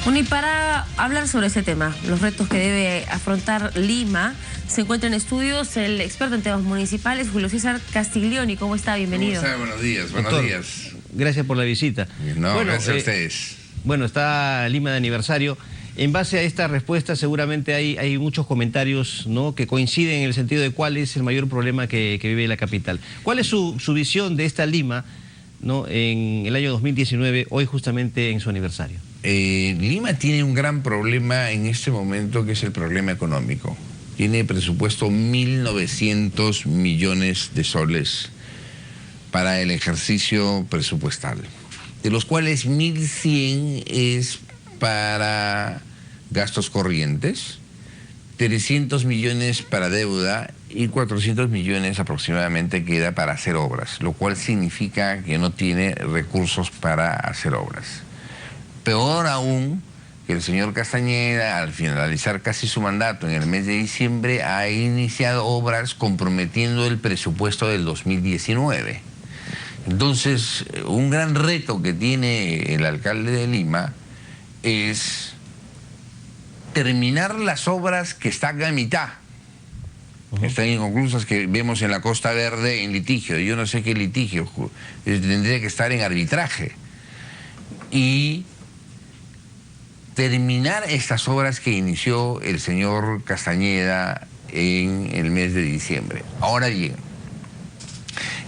Bueno, y para hablar sobre ese tema, los retos que debe afrontar Lima, se encuentra en estudios el experto en temas municipales, Julio César Castiglioni. ¿Cómo está? Bienvenido. ¿Cómo está? Buenos días, buenos Doctor, días. Gracias por la visita. No, gracias a ustedes. Bueno, está Lima de aniversario. En base a esta respuesta seguramente hay muchos comentarios, ¿no?, que coinciden en el sentido de cuál es el mayor problema que vive la capital. ¿Cuál es su visión de esta Lima, ¿no?, en el año 2019, hoy justamente en su aniversario? Lima tiene un gran problema en este momento, que es el problema económico. Tiene presupuesto 1.900 millones de soles para el ejercicio presupuestal, de los cuales 1.100 es para gastos corrientes, 300 millones para deuda y 400 millones aproximadamente queda para hacer obras, lo cual significa que no tiene recursos para hacer obras. Peor aún, que el señor Castañeda, al finalizar casi su mandato en el mes de diciembre, ha iniciado obras comprometiendo el presupuesto del 2019. Entonces, un gran reto que tiene el alcalde de Lima es terminar las obras que están a mitad. Están inconclusas, que vemos en la Costa Verde en litigio. Yo no sé qué litigio, tendría que estar en arbitraje. Y terminar estas obras que inició el señor Castañeda en el mes de diciembre. Ahora bien,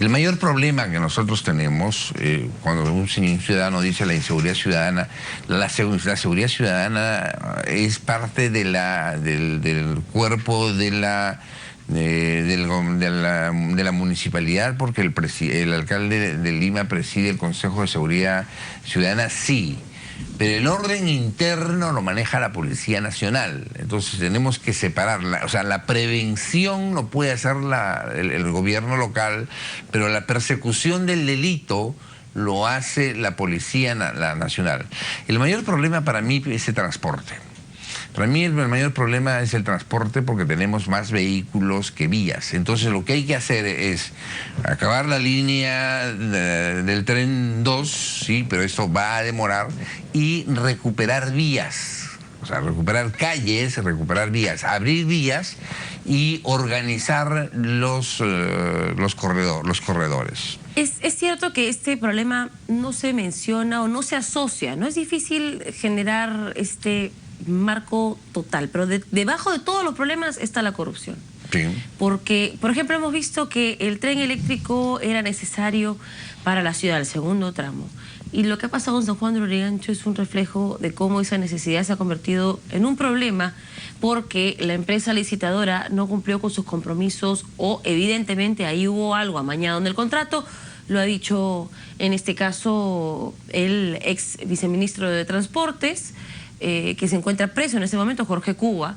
el mayor problema que nosotros tenemos, cuando un ciudadano dice la inseguridad ciudadana, la seguridad ciudadana es parte de del cuerpo de la municipalidad, porque el alcalde de Lima preside el Consejo de Seguridad Ciudadana, sí. Pero el orden interno lo maneja la Policía Nacional. Entonces tenemos que separarla. O sea, la prevención lo puede hacer el gobierno local, pero la persecución del delito lo hace la Policía Nacional. El mayor problema para mí es el transporte. Para mí el mayor problema es el transporte, porque tenemos más vehículos que vías. Entonces lo que hay que hacer es acabar la línea del tren 2, sí, pero esto va a demorar, y recuperar vías. O sea, recuperar calles, recuperar vías, abrir vías y organizar los corredores. Es cierto que este problema no se menciona o no se asocia, ¿no? Es difícil generar este marco total, pero debajo de todos los problemas está la corrupción. Sí. Porque, por ejemplo, hemos visto que el tren eléctrico era necesario para la ciudad, el segundo tramo. Y lo que ha pasado en San Juan de Lurigancho es un reflejo de cómo esa necesidad se ha convertido en un problema, porque la empresa licitadora no cumplió con sus compromisos, o evidentemente ahí hubo algo amañado en el contrato. Lo ha dicho en este caso el ex viceministro de Transportes, que se encuentra preso en ese momento, Jorge Cuba,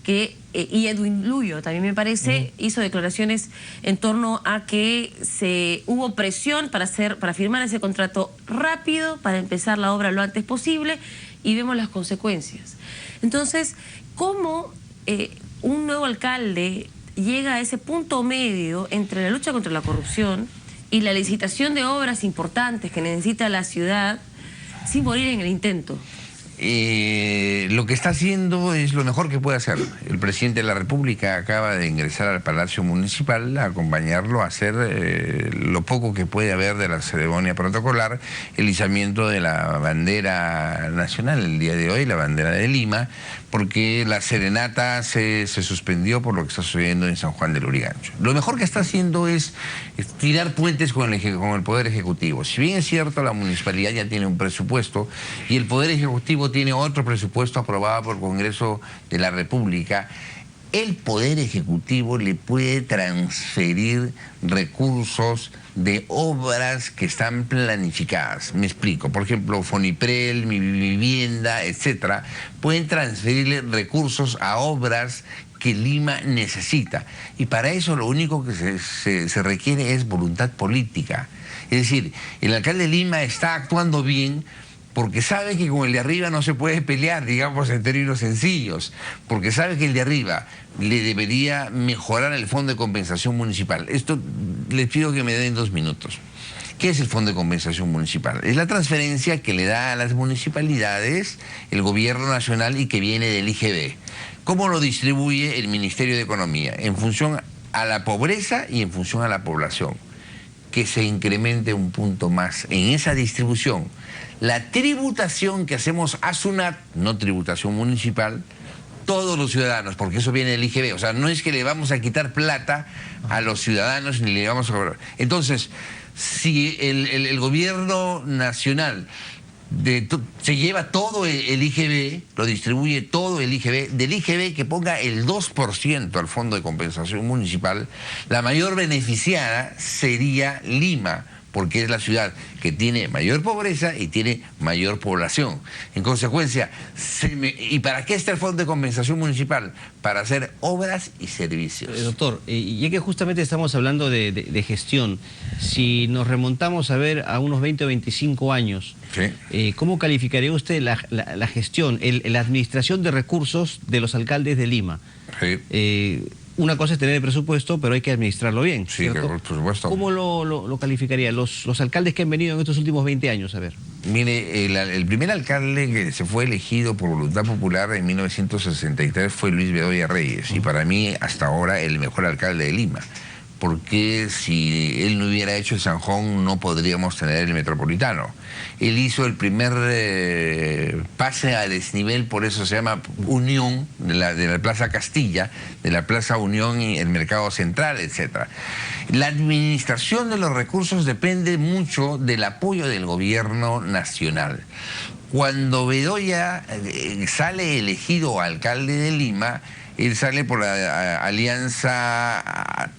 y Edwin Luyo también, me parece, hizo declaraciones en torno a que hubo presión para firmar ese contrato rápido, para empezar la obra lo antes posible, y vemos las consecuencias. Entonces, ¿cómo un nuevo alcalde llega a ese punto medio entre la lucha contra la corrupción y la licitación de obras importantes que necesita la ciudad sin morir en el intento? Lo que está haciendo es lo mejor que puede hacer. El presidente de la República acaba de ingresar al Palacio Municipal a acompañarlo a hacer lo poco que puede haber de la ceremonia protocolar, el izamiento de la bandera nacional el día de hoy, la bandera de Lima, porque la serenata se suspendió por lo que está sucediendo en San Juan de Lurigancho. Lo mejor que está haciendo es tirar puentes con el Poder Ejecutivo. Si bien es cierto, la municipalidad ya tiene un presupuesto y el Poder Ejecutivo tiene otro presupuesto aprobado por el Congreso de la República, el Poder Ejecutivo le puede transferir recursos de obras que están planificadas. Me explico. Por ejemplo, Foniprel, Mi Vivienda, etcétera, pueden transferirle recursos a obras que Lima necesita. Y para eso lo único que se requiere es voluntad política. Es decir, el alcalde de Lima está actuando bien porque sabe que con el de arriba no se puede pelear, digamos, en términos sencillos, porque sabe que el de arriba le debería mejorar el fondo de compensación municipal. Esto les pido que me den 2 minutos. ¿Qué es el Fondo de Compensación Municipal? Es la transferencia que le da a las municipalidades el gobierno nacional y que viene del IGB. ¿Cómo lo distribuye el Ministerio de Economía? En función a la pobreza y en función a la población. Que se incremente un punto más en esa distribución. La tributación que hacemos a SUNAT, no tributación municipal, todos los ciudadanos, porque eso viene del IGB. O sea, no es que le vamos a quitar plata a los ciudadanos ni le vamos a cobrar. Entonces, si el gobierno nacional se lleva todo el IGB, lo distribuye todo el IGB, del IGB que ponga el 2% al Fondo de Compensación Municipal, la mayor beneficiada sería Lima, porque es la ciudad que tiene mayor pobreza y tiene mayor población. En consecuencia, ¿y para qué está el Fondo de Compensación Municipal? Para hacer obras y servicios. Doctor, ya que justamente estamos hablando de gestión, si nos remontamos a ver a unos 20 o 25 años, sí, ¿cómo calificaría usted la gestión, la administración de recursos de los alcaldes de Lima? Sí. Una cosa es tener el presupuesto, pero hay que administrarlo bien, sí, ¿cierto? Por supuesto. ¿Cómo lo calificaría? Los alcaldes que han venido en estos últimos 20 años, a ver. Mire, el primer alcalde que se fue elegido por voluntad popular en 1963 fue Luis Bedoya Reyes, y para mí hasta ahora el mejor alcalde de Lima. Porque si él no hubiera hecho el Zanjón no podríamos tener el Metropolitano. Él hizo el primer pase a desnivel, por eso se llama Unión, de la Plaza Castilla, de la Plaza Unión y el Mercado Central, etc. La administración de los recursos depende mucho del apoyo del gobierno nacional. Cuando Bedoya sale elegido alcalde de Lima, él sale por la alianza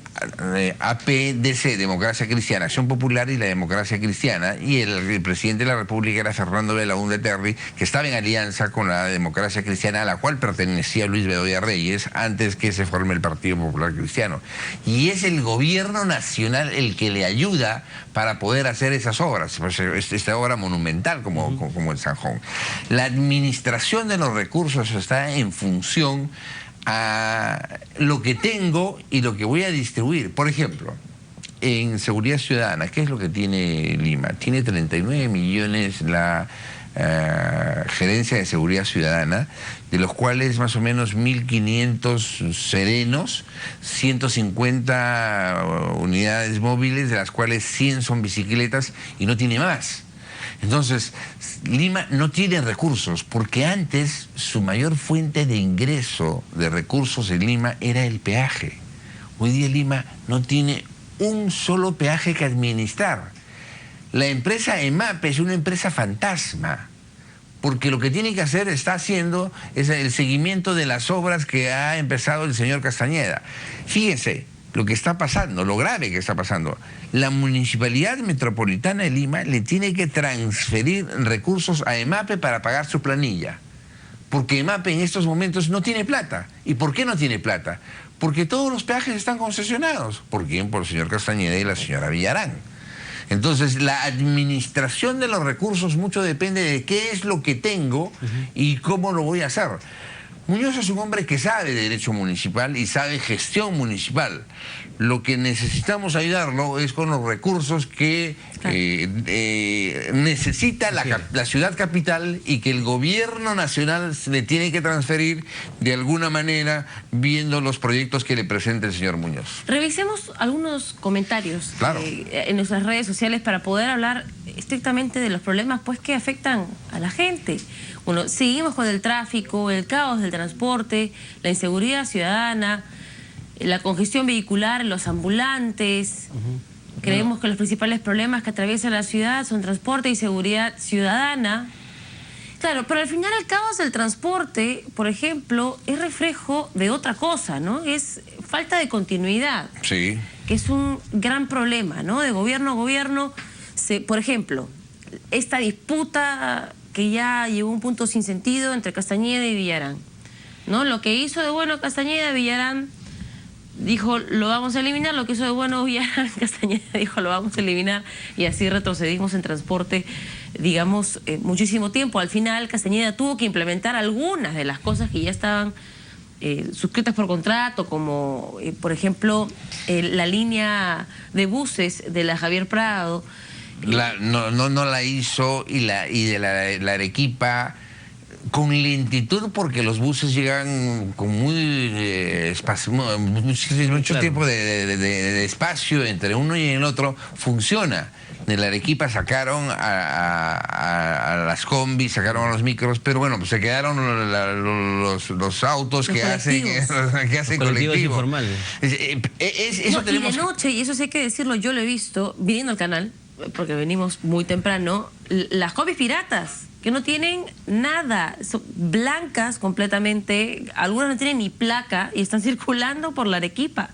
APDC, Democracia Cristiana, Acción Popular y la Democracia Cristiana, y el presidente de la República era Fernando Belaúnde Terry, que estaba en alianza con la Democracia Cristiana, a la cual pertenecía Luis Bedoya Reyes, antes que se forme el Partido Popular Cristiano. Y es el gobierno nacional el que le ayuda para poder hacer esas obras, esta obra monumental como el Zanjón. La administración de los recursos está en función a lo que tengo y lo que voy a distribuir. Por ejemplo, en seguridad ciudadana, ¿qué es lo que tiene Lima? Tiene 39 millones la gerencia de seguridad ciudadana, de los cuales más o menos 1.500 serenos, 150 unidades móviles, de las cuales 100 son bicicletas, y no tiene más. Entonces, Lima no tiene recursos, porque antes su mayor fuente de ingreso de recursos en Lima era el peaje. Hoy día Lima no tiene un solo peaje que administrar. La empresa EMAPE es una empresa fantasma, porque lo que tiene que hacer, está haciendo, es el seguimiento de las obras que ha empezado el señor Castañeda. Fíjense lo que está pasando, lo grave que está pasando. La Municipalidad Metropolitana de Lima le tiene que transferir recursos a EMAPE para pagar su planilla, porque EMAPE en estos momentos no tiene plata. ¿Y por qué no tiene plata? Porque todos los peajes están concesionados. ¿Por quién? Por el señor Castañeda y la señora Villarán. Entonces, la administración de los recursos mucho depende de qué es lo que tengo y cómo lo voy a hacer. Muñoz es un hombre que sabe de derecho municipal y sabe gestión municipal. Lo que necesitamos ayudarlo es con los recursos que necesita la ciudad capital, y que el gobierno nacional le tiene que transferir de alguna manera, viendo los proyectos que le presenta el señor Muñoz. Revisemos algunos comentarios en nuestras redes sociales para poder hablar estrictamente de los problemas pues que afectan a la gente. Bueno, seguimos con el tráfico, el caos del transporte, la inseguridad ciudadana, la congestión vehicular, los ambulantes. Creemos que los principales problemas que atraviesan la ciudad son transporte y seguridad ciudadana. Claro, pero al final el caos del transporte, por ejemplo, es reflejo de otra cosa, ¿no? Es falta de continuidad. Sí. Que es un gran problema, ¿no? De gobierno a gobierno. Por ejemplo, esta disputa que ya llegó a un punto sin sentido entre Castañeda y Villarán, ¿no? Lo que hizo de bueno Castañeda, Villarán dijo lo vamos a eliminar, lo que hizo de bueno Villarán, Castañeda dijo lo vamos a eliminar, y así retrocedimos en transporte, digamos, muchísimo tiempo. Al final Castañeda tuvo que implementar algunas de las cosas que ya estaban suscritas por contrato, como por ejemplo la línea de buses de la Javier Prado, No la hizo, y de la Arequipa con lentitud, porque los buses llegan con mucho tiempo de espacio entre uno y el otro. Funciona. De la Arequipa sacaron a las combis, sacaron a los micros, pero bueno, pues se quedaron los autos que hacen colectivos informales. Eso y de noche, y eso sí hay que decirlo, yo lo he visto viniendo al canal, porque venimos muy temprano, las combis piratas, que no tienen nada, son blancas completamente, algunas no tienen ni placa y están circulando por la Arequipa,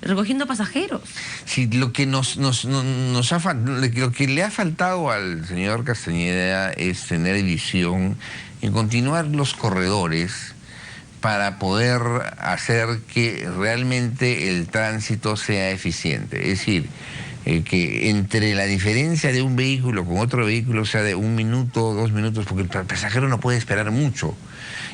recogiendo pasajeros. Sí, lo que lo que le ha faltado al señor Castañeda es tener visión en continuar los corredores para poder hacer que realmente el tránsito sea eficiente. Es decir, que entre la diferencia de un vehículo con otro vehículo sea de 1 minuto, 2 minutos, porque el pasajero no puede esperar mucho.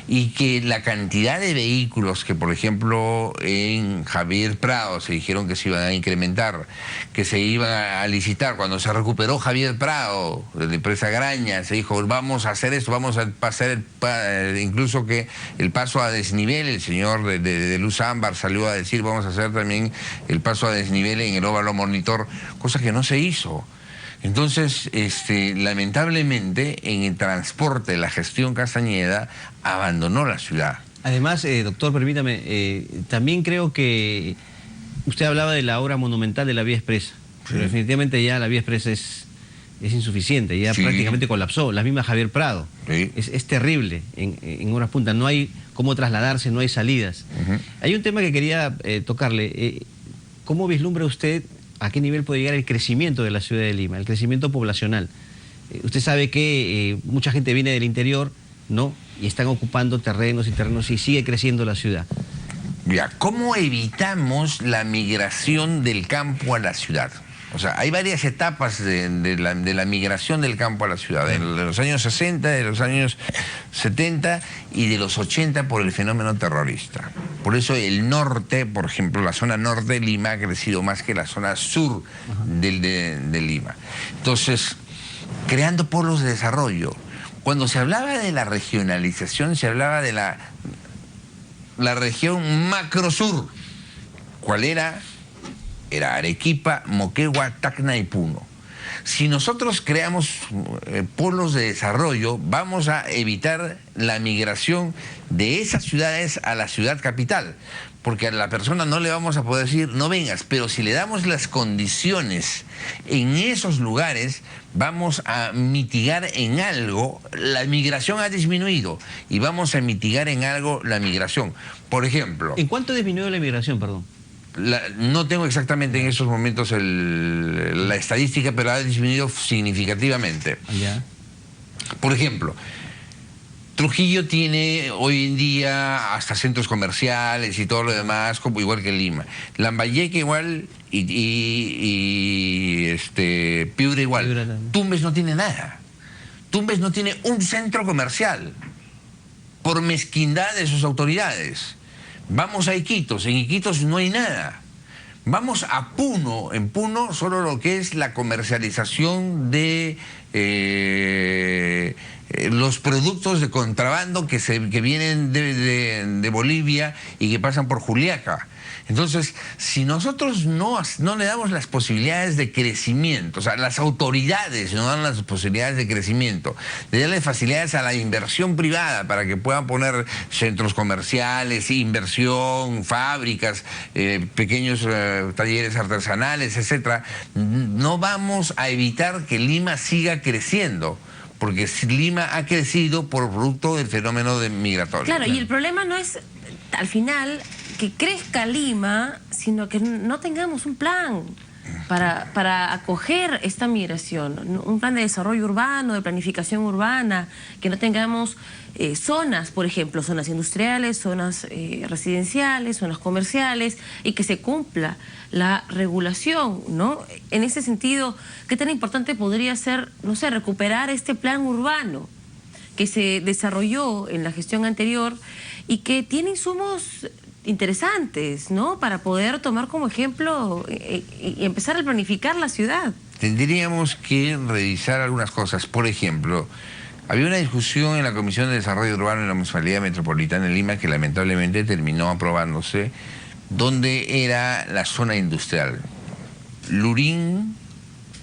Y que la cantidad de vehículos que, por ejemplo, en Javier Prado se dijeron que se iban a incrementar, que se iban a licitar, cuando se recuperó Javier Prado, de la empresa Graña, se dijo, vamos a hacer esto, vamos a pasar incluso que el paso a desnivel, el señor de Luz Ámbar salió a decir, vamos a hacer también el paso a desnivel en el óvalo Monitor, cosa que no se hizo. Entonces, lamentablemente, en el transporte, la gestión Castañeda abandonó la ciudad. Además, doctor, permítame, también creo que usted hablaba de la obra monumental de la vía expresa, pero definitivamente ya la vía expresa es insuficiente, ya prácticamente colapsó. La misma Javier Prado, es terrible en horas puntas, no hay cómo trasladarse, no hay salidas. Hay un tema que quería tocarle, ¿cómo vislumbra usted a qué nivel puede llegar el crecimiento de la ciudad de Lima, el crecimiento poblacional? Usted sabe que mucha gente viene del interior, ¿no? Y están ocupando terrenos y sigue creciendo la ciudad. Ya, ¿cómo evitamos la migración del campo a la ciudad? O sea, hay varias etapas de la migración del campo a la ciudad, de los años 60, de los años 70 y de los 80 por el fenómeno terrorista. Por eso el norte, por ejemplo, la zona norte de Lima ha crecido más que la zona sur de Lima. Entonces, creando polos de desarrollo. Cuando se hablaba de la regionalización, se hablaba de la región macrosur. ¿Cuál era? Era Arequipa, Moquegua, Tacna y Puno. Si nosotros creamos polos de desarrollo, vamos a evitar la migración de esas ciudades a la ciudad capital, porque a la persona no le vamos a poder decir no vengas, pero si le damos las condiciones en esos lugares, vamos a mitigar en algo. La migración ha disminuido y vamos a mitigar en algo la migración. Por ejemplo... ¿En cuánto ha disminuido la migración, perdón? No tengo exactamente en estos momentos la estadística, pero ha disminuido significativamente. ¿Ya? Por ejemplo, Trujillo tiene hoy en día hasta centros comerciales y todo lo demás, como igual que Lima. Lambayeque igual y Piura igual. Tumbes no tiene nada. Tumbes no tiene un centro comercial por mezquindad de sus autoridades. Vamos a Iquitos, en Iquitos no hay nada. Vamos a Puno, en Puno solo lo que es la comercialización de los productos de contrabando que vienen de Bolivia y que pasan por Juliaca. Entonces, si nosotros no le damos las posibilidades de crecimiento, o sea, las autoridades no dan las posibilidades de crecimiento, de darle facilidades a la inversión privada para que puedan poner centros comerciales, inversión, fábricas, pequeños talleres artesanales, etcétera, no vamos a evitar que Lima siga creciendo, porque Lima ha crecido por producto del fenómeno migratorio. Claro, y el problema no es, al final, que crezca Lima, sino que no tengamos un plan para acoger esta migración, un plan de desarrollo urbano, de planificación urbana, que no tengamos zonas, por ejemplo, zonas industriales, zonas residenciales, zonas comerciales, y que se cumpla la regulación, ¿no? En ese sentido, ¿qué tan importante podría ser, no sé, recuperar este plan urbano que se desarrolló en la gestión anterior y que tiene insumos interesantes, ¿no? Para poder tomar como ejemplo y empezar a planificar la ciudad. tendríamos que revisar algunas cosas. Por ejemplo, había una discusión en la Comisión de Desarrollo Urbano en la Municipalidad Metropolitana de Lima que lamentablemente terminó aprobándose, donde era la zona industrial. Lurín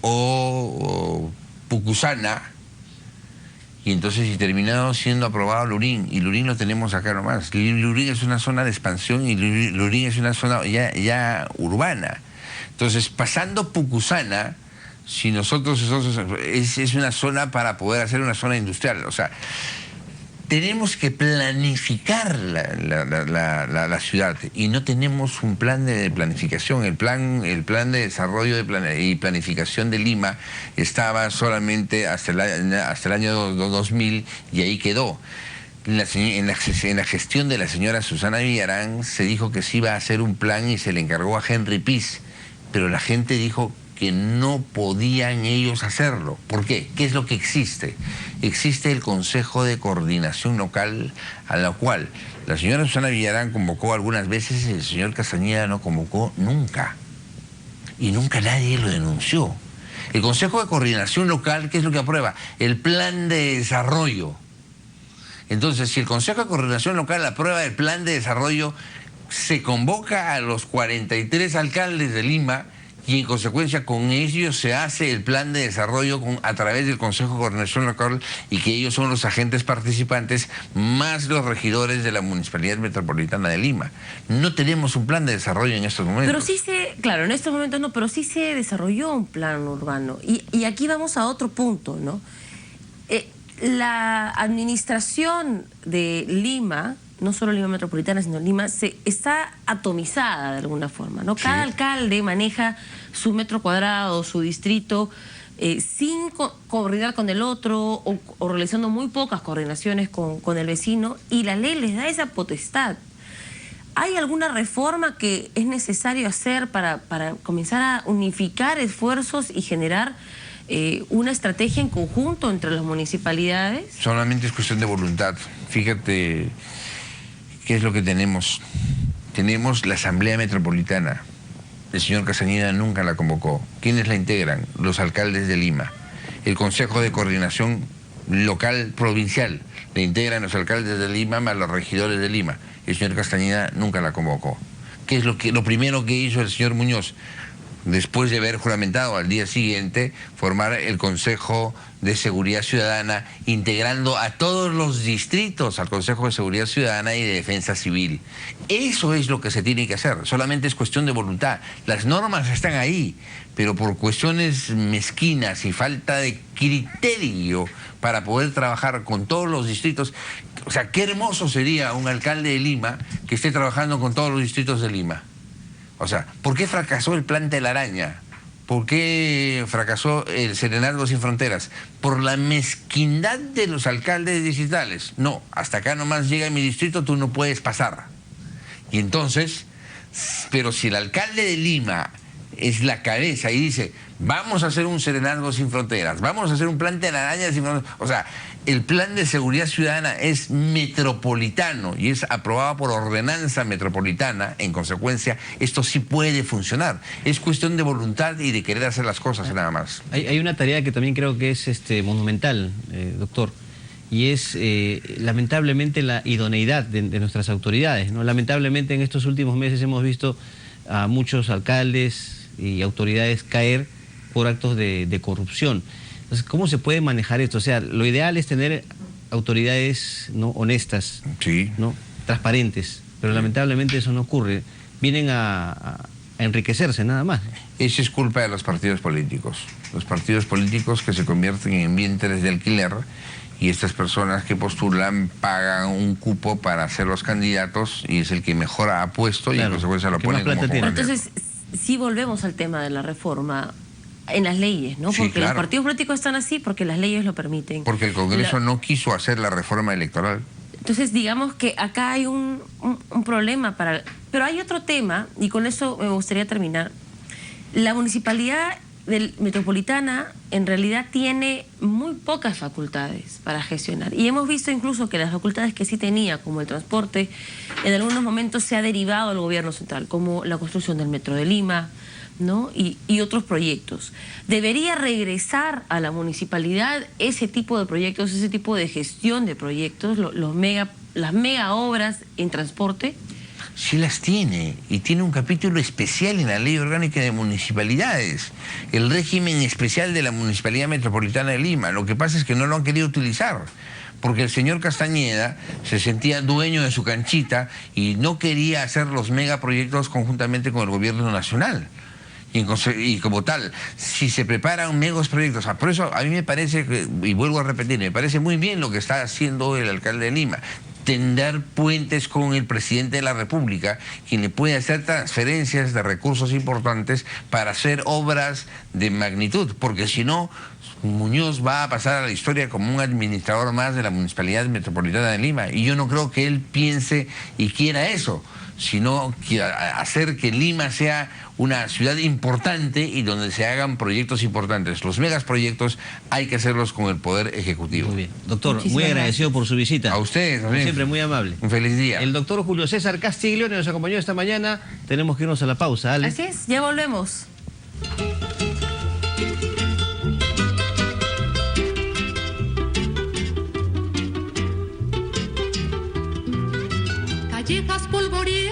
o Pucusana, y entonces y terminado siendo aprobado Lurín, y Lurín lo tenemos acá nomás. Lurín es una zona de expansión y Lurín es una zona ya urbana. Entonces, pasando Pucusana, si nosotros es una zona para poder hacer una zona industrial, o sea, tenemos que planificar la ciudad y no tenemos un plan de planificación. El plan de desarrollo y planificación de Lima estaba solamente hasta el año 2000 y ahí quedó. En la gestión de la señora Susana Villarán se dijo que se iba a hacer un plan y se le encargó a Henry Piz, pero la gente dijo que no podían ellos hacerlo. ¿Por qué? ¿Qué es lo que existe? Existe el Consejo de Coordinación Local, a la cual la señora Susana Villarán convocó algunas veces y el señor Castañeda no convocó nunca. Y nunca nadie lo denunció. El Consejo de Coordinación Local, ¿qué es lo que aprueba? El plan de desarrollo. Entonces, si el Consejo de Coordinación Local aprueba el plan de desarrollo, se convoca a los 43 alcaldes de Lima y en consecuencia con ellos se hace el plan de desarrollo a través del Consejo de Coordinación Local, y que ellos son los agentes participantes más los regidores de la Municipalidad Metropolitana de Lima. No tenemos un plan de desarrollo en estos momentos. Pero sí claro, en estos momentos no, pero sí se desarrolló un plan urbano. Y aquí vamos a otro punto, ¿no? La administración de Lima, no solo Lima Metropolitana, sino Lima, está atomizada de alguna forma, ¿no? Cada alcalde maneja su metro cuadrado, su distrito, sin coordinar con el otro o realizando muy pocas coordinaciones con el vecino, y la ley les da esa potestad. ¿Hay alguna reforma que es necesario hacer para comenzar a unificar esfuerzos y generar una estrategia en conjunto entre las municipalidades? Solamente es cuestión de voluntad. Fíjate qué es lo que tenemos. Tenemos la Asamblea Metropolitana. El señor Castañeda nunca la convocó. ¿Quiénes la integran? Los alcaldes de Lima. El Consejo de Coordinación Local Provincial le integran los alcaldes de Lima más los regidores de Lima. El señor Castañeda nunca la convocó. ¿Qué es lo primero que hizo el señor Muñoz? Después de haber juramentado al día siguiente, formar el Consejo de Seguridad Ciudadana, integrando a todos los distritos al Consejo de Seguridad Ciudadana y de Defensa Civil. Eso es lo que se tiene que hacer, solamente es cuestión de voluntad. Las normas están ahí, pero por cuestiones mezquinas y falta de criterio para poder trabajar con todos los distritos. O sea, qué hermoso sería un alcalde de Lima que esté trabajando con todos los distritos de Lima. O sea, ¿por qué fracasó el plan Telaraña? ¿Por qué fracasó el Serenazgo Sin Fronteras? Por la mezquindad de los alcaldes distritales. No, hasta acá nomás llega mi distrito, tú no puedes pasar. Y entonces, pero si el alcalde de Lima es la cabeza y dice, vamos a hacer un Serenazgo Sin Fronteras, vamos a hacer un plan Telaraña sin fronteras, o sea, el plan de seguridad ciudadana es metropolitano y es aprobado por ordenanza metropolitana. En consecuencia, esto sí puede funcionar. Es cuestión de voluntad y de querer hacer las cosas nada más. Hay una tarea que también creo que es monumental, doctor, y es lamentablemente la idoneidad de nuestras autoridades, ¿no? Lamentablemente en estos últimos meses hemos visto a muchos alcaldes y autoridades caer por actos de corrupción. Entonces, ¿cómo se puede manejar esto? O sea, lo ideal es tener autoridades, ¿no?, honestas, sí, ¿no?, transparentes, pero lamentablemente eso no ocurre. Vienen a enriquecerse nada más. Eso es culpa de los partidos políticos. Los partidos políticos que se convierten en vientres de alquiler, y estas personas que postulan pagan un cupo para ser los candidatos y es el que mejor ha puesto, claro, y en consecuencia lo ponen como candidato. Entonces, sí volvemos al tema de la reforma en las leyes, ¿no? Sí, porque claro, los partidos políticos están así porque las leyes lo permiten. Porque el Congreso no quiso hacer la reforma electoral. Entonces, digamos que acá hay un problema para... Pero hay otro tema, y con eso me gustaría terminar. La municipalidad metropolitana en realidad tiene muy pocas facultades para gestionar. Y hemos visto incluso que las facultades que sí tenía, como el transporte, en algunos momentos se ha derivado al gobierno central, como la construcción del Metro de Lima, ¿no? Y otros proyectos. Debería regresar a la municipalidad ese tipo de proyectos, ese tipo de gestión de proyectos, las mega obras en transporte. Sí las tiene, y tiene un capítulo especial en la Ley Orgánica de Municipalidades, el régimen especial de la Municipalidad Metropolitana de Lima. Lo que pasa es que no lo han querido utilizar, porque el señor Castañeda se sentía dueño de su canchita y no quería hacer los megaproyectos conjuntamente con el gobierno nacional. Y como tal, si se preparan megos proyectos, por eso a mí me parece, y vuelvo a repetir, me parece muy bien lo que está haciendo el alcalde de Lima, tender puentes con el presidente de la República, quien le puede hacer transferencias de recursos importantes para hacer obras de magnitud, porque si no, Muñoz va a pasar a la historia como un administrador más de la Municipalidad Metropolitana de Lima, y yo no creo que él piense y quiera eso, sino hacer que Lima sea una ciudad importante y donde se hagan proyectos importantes. Los megaproyectos hay que hacerlos con el Poder Ejecutivo. Muy bien. Doctor, muy agradecido por su visita. A ustedes también. Siempre muy amable. Un feliz día. El doctor Julio César Castiglione nos acompañó esta mañana. Tenemos que irnos a la pausa. Ale. Así es, ya volvemos. Callejas polvorientas.